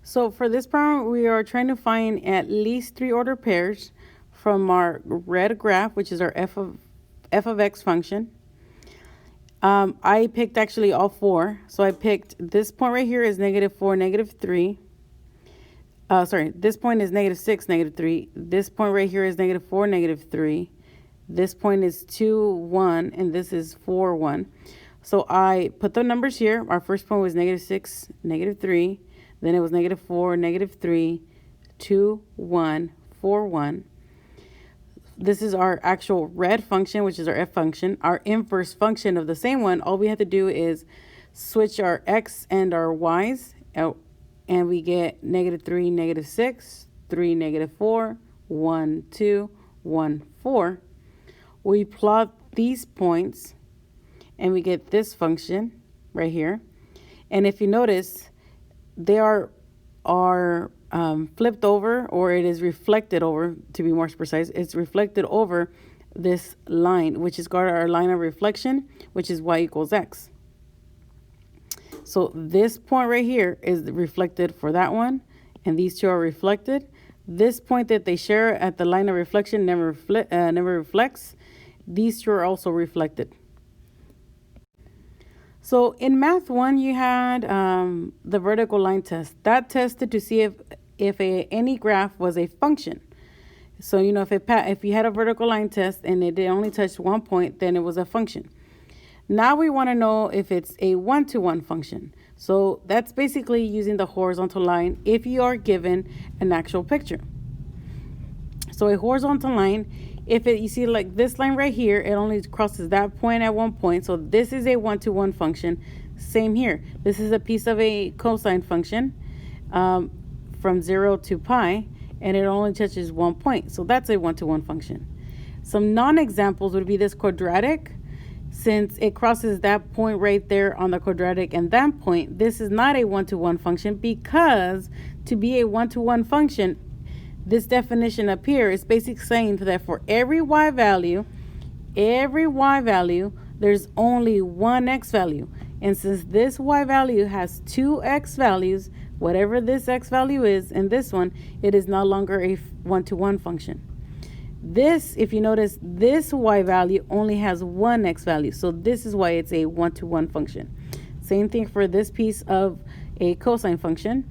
So for this problem, we are trying to find at least 3 order pairs from our red graph, which is our f of x function. I picked actually all 4. So I picked this point right here is -4, -3. This point is -6, -3. This point right here is -4, -3. This point is 2, 1, and this is 4, 1. So I put the numbers here. Our first point was -6, -3. Then it was -4, -3, 2, 1, 4, 1. This is our actual red function, which is our f function. Our inverse function of the same one, all we have to do is switch our x and our y's out, and we get -3, -6, 3, -4, 1, 2, 1, 4. We plot these points, and we get this function right here. And if you notice, they are flipped over, or it is reflected over, to be more precise. It's reflected over this line, which is called our line of reflection, which is y equals x. So this point right here is reflected for that one, and these two are reflected. This point that they share at the line of reflection never reflects. These two are also reflected. So in Math 1, you had the vertical line test. That tested to see if any graph was a function. So, you know, if you had a vertical line test and it only touched one point, then it was a function. Now we want to know if it's a one-to-one function. So that's basically using the horizontal line if you are given an actual picture. So a horizontal line, you see like this line right here, it only crosses that point at one point. So this is a one-to-one function. Same here. This is a piece of a cosine function from 0 to pi, and it only touches one point. So that's a one-to-one function. Some non-examples would be this quadratic. Since it crosses that point right there on the quadratic and that point, this is not a one-to-one function, because to be a one-to-one function, this definition up here is basically saying that for every y value, there's only one x value. And since this y value has two x values, whatever this x value is in this one, it is no longer a one-to-one function. This, if you notice, this y value only has one x value. So this is why it's a one-to-one function. Same thing for this piece of a cosine function.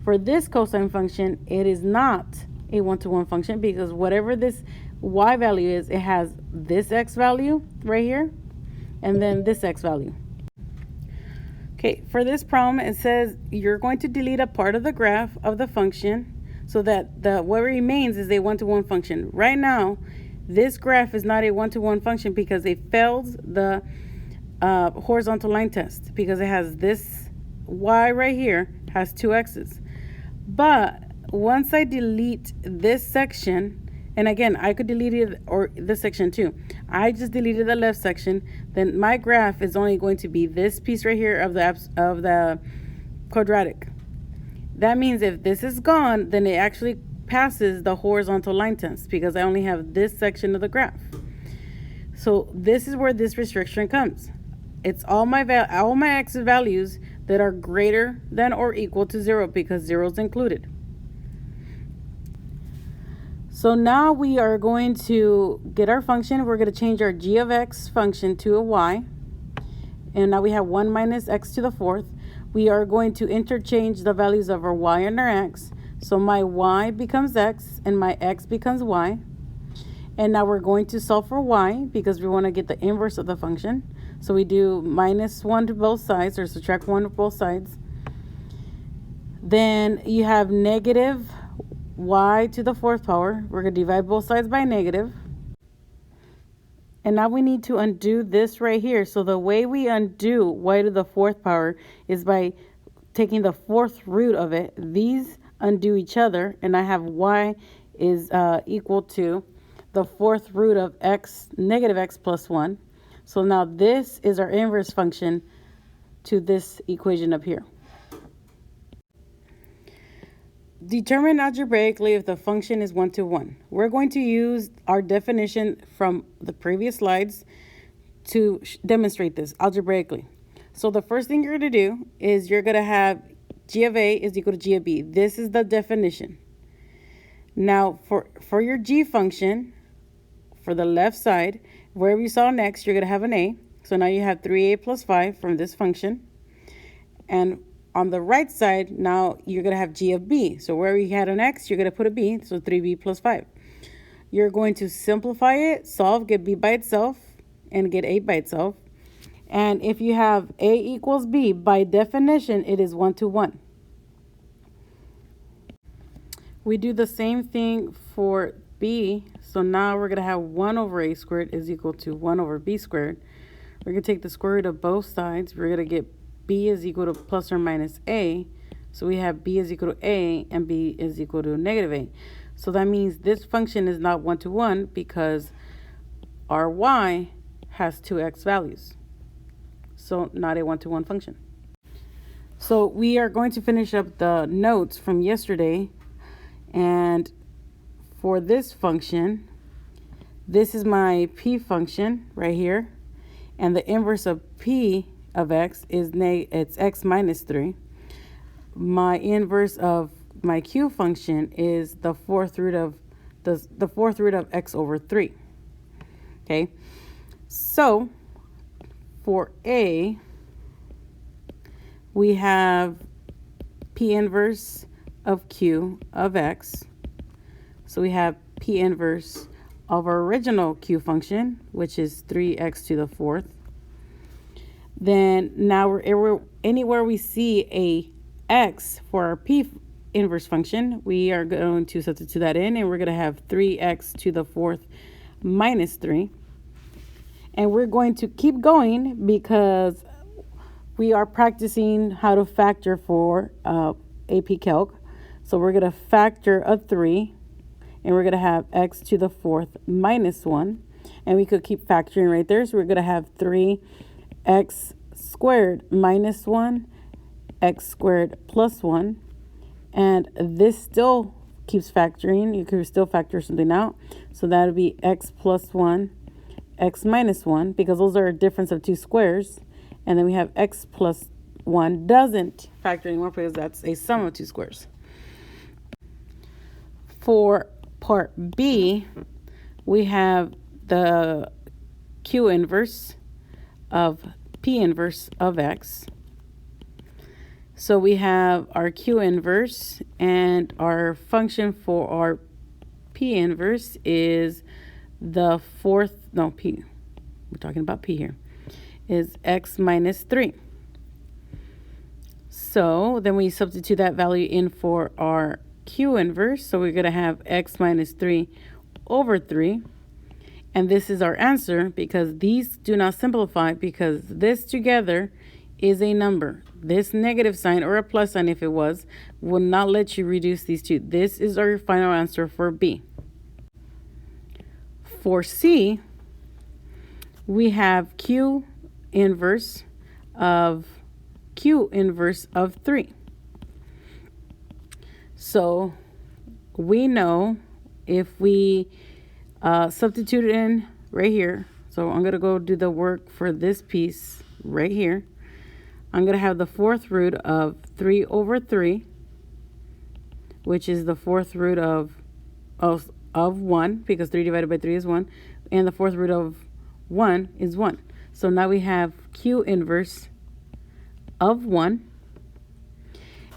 For this cosine function, it is not a one-to-one function, because whatever this y value is, it has this x value right here and then this x value. Okay, for this problem, it says you're going to delete a part of the graph of the function so that what remains is a one-to-one function. Right now, this graph is not a one-to-one function because it fails the horizontal line test, because it has this y right here has two x's. But once I delete this section, and again, I could delete it, or this section too. I just deleted the left section. Then my graph is only going to be this piece right here of the quadratic. That means if this is gone, then it actually passes the horizontal line test, because I only have this section of the graph. So this is where this restriction comes. It's all my x values that are greater than or equal to 0, because 0 is included. So now we are going to get our function. We're going to change our g of x function to a y. And now we have 1 minus x to the fourth. We are going to interchange the values of our y and our x. So my y becomes x and my x becomes y. And now we're going to solve for y, because we want to get the inverse of the function. So we do -1 to both sides, or subtract 1 to both sides. Then you have negative y to the fourth power. We're going to divide both sides by negative. And now we need to undo this right here. So the way we undo y to the fourth power is by taking the fourth root of it. These undo each other, and I have y is equal to the fourth root of x, negative x plus 1. So now this is our inverse function to this equation up here. Determine algebraically if the function is one-to-one. We're going to use our definition from the previous slides to demonstrate this algebraically. So the first thing you're going to do is you're going to have g of a is equal to g of b. This is the definition. Now, for your g function, for the left side, wherever you saw an x, you're going to have an a. So now you have 3a plus 5 from this function. And on the right side, now you're going to have g of b. So wherever you had an x, you're going to put a b, so 3b plus 5. You're going to simplify it, solve, get b by itself, and get a by itself. And if you have a equals b, by definition, it is 1 to 1. We do the same thing for b. So now we're going to have 1 over a squared is equal to 1 over b squared. We're going to take the square root of both sides. We're going to get b is equal to plus or minus a. So we have b is equal to a and b is equal to negative a. So that means this function is not 1 to 1 because our y has 2x values. So not a 1 to 1 function. So we are going to finish up the notes from yesterday. And for this function, this is my p function right here. And the inverse of p of x is it's x minus 3. My inverse of my q function is the fourth root of the fourth root of x over 3. Okay, so for a, we have p inverse of q of x. So we have p inverse of our original q function, which is 3x to the fourth. Then now we're anywhere we see a x for our p inverse function, we are going to substitute that in, and we're going to have 3x to the fourth minus 3. And we're going to keep going because we are practicing how to factor for AP Calc. So we're going to factor a 3, and we're going to have x to the fourth minus 1. And we could keep factoring right there. So we're going to have 3x squared minus 1, x squared plus 1. And this still keeps factoring. You could still factor something out. So that would be x plus 1, x minus 1, because those are a difference of two squares. And then we have x plus 1 doesn't factor anymore because that's a sum of two squares. For part B, we have the q inverse of p inverse of x. So we have our q inverse, and our function for our p inverse is the p, we're talking about p here, is x minus 3. So then we substitute that value in for our q inverse. So we're going to have x minus 3 over 3. And this is our answer because these do not simplify, because this together is a number. This negative sign, or a plus sign if it was, will not let you reduce these two. This is our final answer for B. For C, we have q inverse of 3. So we know if we substitute it in right here. So I'm going to go do the work for this piece right here. I'm going to have the fourth root of 3 over 3, which is the fourth root of 1, because 3 divided by 3 is 1. And the fourth root of 1 is 1. So now we have q inverse of 1.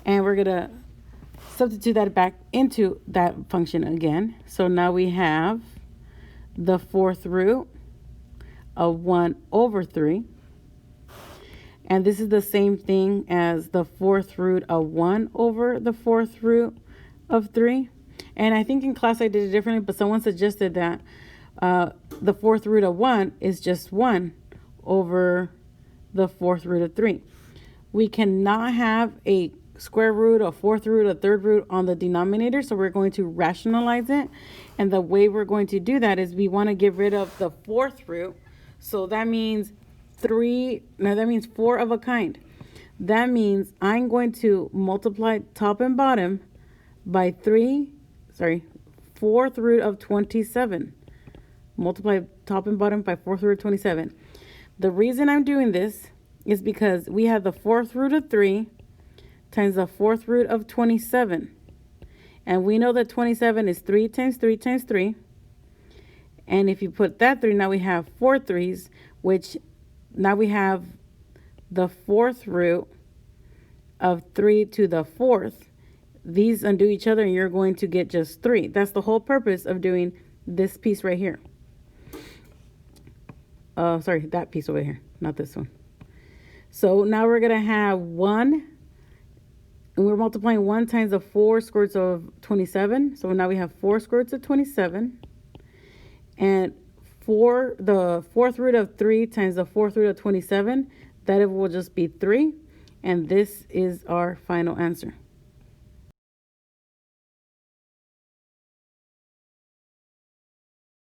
And we're going to substitute that back into that function again. So now we have the fourth root of 1 over 3. And this is the same thing as the fourth root of 1 over the fourth root of 3. And I think in class I did it differently, but someone suggested that the fourth root of 1 is just 1 over the fourth root of 3. We cannot have a square root, a fourth root, a third root on the denominator, so we're going to rationalize it. And the way we're going to do that is we want to get rid of the fourth root. So that means 4 of a kind. That means I'm going to multiply top and bottom by fourth root of 27. Multiply top and bottom by fourth root of 27. The reason I'm doing this is because we have the fourth root of 3 times the fourth root of 27. And we know that 27 is 3 times 3 times 3. And if you put that 3, now we have 4 3's, which now we have the fourth root of 3 to the fourth. These undo each other and you're going to get just 3. That's the whole purpose of doing this piece right here. Sorry, that piece over here, not this one. So now we're going to have 1, and we're multiplying 1 times the 4 square roots of 27. So now we have 4 square roots of 27. And the fourth root of 3 times the fourth root of 27, that it will just be 3. And this is our final answer.